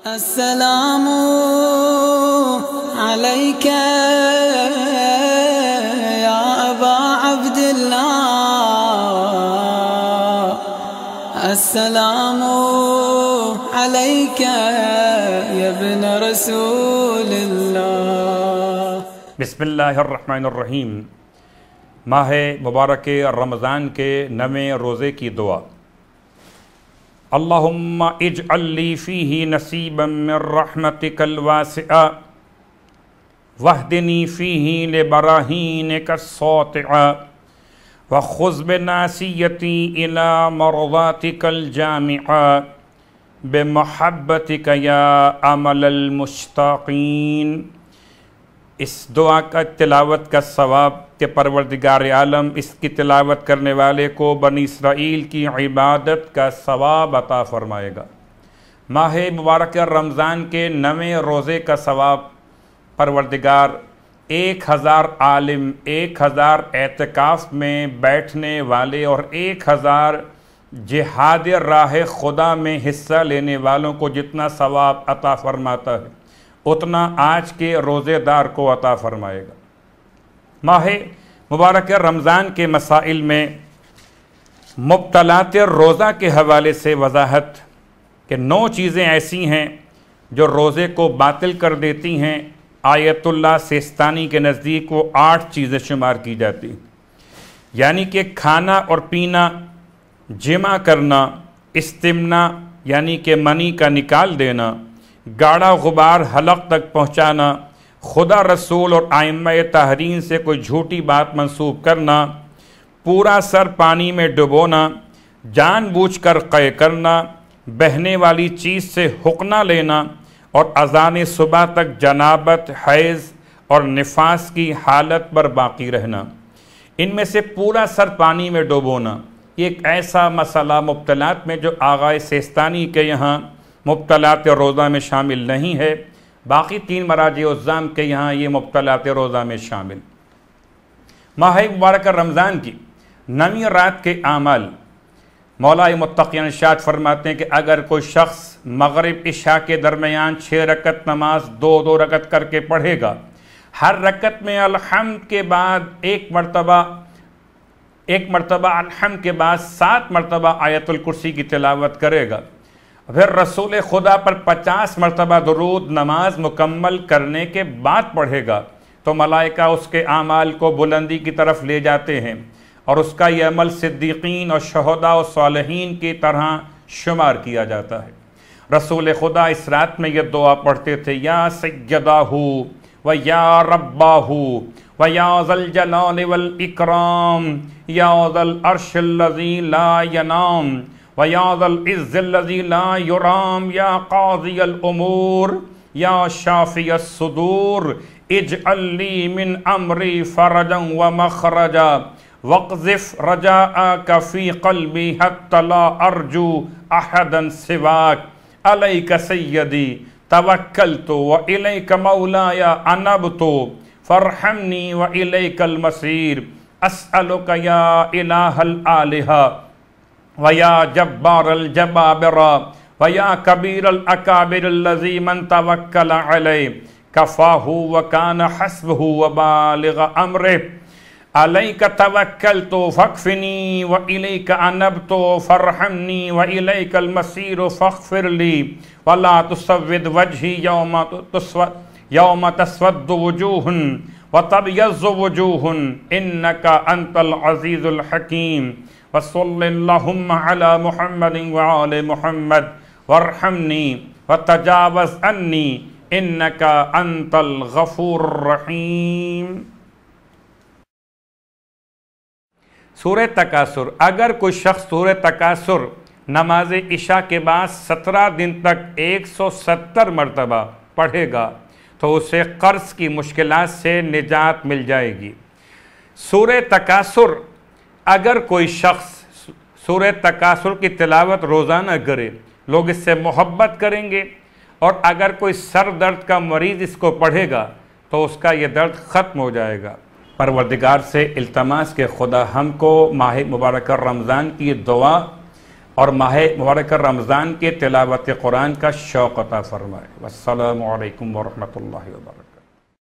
अस्सलामु अलैका या अबा अब्दुल्लाह, अस्सलामु अलैका या इब्न रसूलिल्लाह। बिस्मिल्लाहिर्रहमानिर्रहीम। माह मुबारक रमज़ान के नवें रोज़े की दुआ। अल्लाहुम्मा इजअल्ली फ़ीही नसीबम मिर रहमतिकल वासिआ वहदिनी फ़ीही लिबराहीनिका सातिआ व खुज़ बिनासियती इला मरज़ातिकल जामिआ बिमुहब्बतिका या अमलल मुश्ताक़ीन। इस दुआ का तिलावत का सवाब के परवरदिगार आलम इसकी तिलावत करने वाले को बनी इसराइल की इबादत का सवाब अता फ़रमाएगा। माह मुबारक रमज़ान के नवें रोज़े का सवाब परवरदिगार 1000 आलिम, 1000 एतकाफ़ में बैठने वाले और 1000 जिहाद राह खुदा में हिस्सा लेने वालों को जितना सवाब अता फ़रमाता है उतना आज के रोज़ेदार को अता फ़रमाएगा। माह मुबारक रमज़ान के मसाइल में मुब्तलात रोज़ा के हवाले से वजाहत कि 9 चीज़ें ऐसी हैं जो रोज़े को बातिल कर देती हैं। आयतुल्लाह सिस्तानी के नज़दीक वो 8 चीज़ें शुमार की जाती, यानी कि खाना और पीना, जिमा करना, इस्तिमना यानी कि मनी का निकाल देना, गाढ़ा गुबार हलक तक पहुँचाना, खुदा रसूल और आइम्मा तहरीन से कोई झूठी बात मंसूब करना, पूरा सर पानी में डुबोना, जानबूझकर क़य करना, बहने वाली चीज़ से हुक्ना लेना और अज़ान सुबह तक जनाबत, हैज़ और निफास की हालत पर बाकी रहना। इनमें से पूरा सर पानी में डुबोना ये एक ऐसा मसला मुब्तलात में जो आगाए सिस्तानी के यहाँ मुब्तलात रोज़ा में शामिल नहीं है, बाकी 3 मराज उज़्ज़ाम के यहाँ ये मुब्तलात रोज़ा में शामिल। माह मुबारक रमज़ान की 9वीं रात के आमाल मौला मुत्तक़ीन इरशाद फरमाते हैं कि अगर कोई शख्स मग़रिब इशा के दरमियान 6 रकत नमाज 2-2 रकत करके पढ़ेगा, हर रकत में अलहम्द के बाद एक मरतबा अलहम्द के बाद 7 मरतबा आयतुल कुर्सी की तिलावत करेगा, फिर रसूल खुदा पर 50 मरतबा दुरूद नमाज मुकम्मल करने के बाद पढ़ेगा, तो मलाइका उसके आमाल को बुलंदी की तरफ ले जाते हैं और उसका ये अमल सिद्दीकीन और शहदा और सालिहीन की तरह शुमार किया जाता है। रसूल खुदा इस रात में ये दुआ पढ़ते थे, या सय्यदाहू व या रब्बाहू व या ज़ल जलाल वल इकराम या ज़ल अर्शिल लज़ी ला यनाम व या ज़ल इज़्ज़िल लज़ी ला युराम या क़ाज़ियल उमूर या शाफ़ियस सुदूर इजअल्ली मिन अमरी फ़रजन व मख़रजा वक़्ज़िफ़ रजाअक फ़ी क़ल्बी हत्ता ला अर्जू अहदन सिवाक अलैका सय्यदी तवक्कलतु व इलैका मौलाया अनबतु फ़रहमनी व इलैकल मसीर अस्अलुका या इलाहल आलिहा व या जब्बारल जब्बाबिरा व या कबीरल अकाबिरल लज़ी मन तवक्कल अलैहि कफ़ाहु व कान हस्बहु व बालिग़ अम्रिहि अलैका तवक्कलतु फ़क्फ़िनी व इलैका अनबतु फ़रहमनी व इलैकल मसीर फ़ग़फ़िरली व ला तुसव्विद वजही यौम तस्वद्दु वुजूहुन व तब्यज़्ज़ु वुजूहुन इन्नका अंतल अज़ीज़ुल हकीम व सल्लल्लाहुम्मा अला मुहम्मदिन व आले मुहम्मद वरहमनी व तजावज़ अन्नी इन्नका अंतल गफूरुर रहीम। सूरह तकासुर। अगर कोई शख्स सूरह तकासुर नमाज इशा के बाद 17 दिन तक 170 मरतबा पढ़ेगा तो उसे कर्ज़ की मुश्किलात से निजात मिल जाएगी। सूरह तकासुर, अगर कोई शख्स सूरह तकासुर की तिलावत रोज़ाना करे, लोग इससे मोहब्बत करेंगे, और अगर कोई सर दर्द का मरीज़ इसको पढ़ेगा तो उसका ये दर्द ख़त्म हो जाएगा। परवरदिगार से इल्तमास के खुदा हमको माह मुबारक रमज़ान की दुआ और माह मुबारक रमज़ान के तिलावत कुरान का शौक़ अता फ़रमाए। वस्सलामु अलैकुम वरहमतुल्लाहि वबरकातुहू।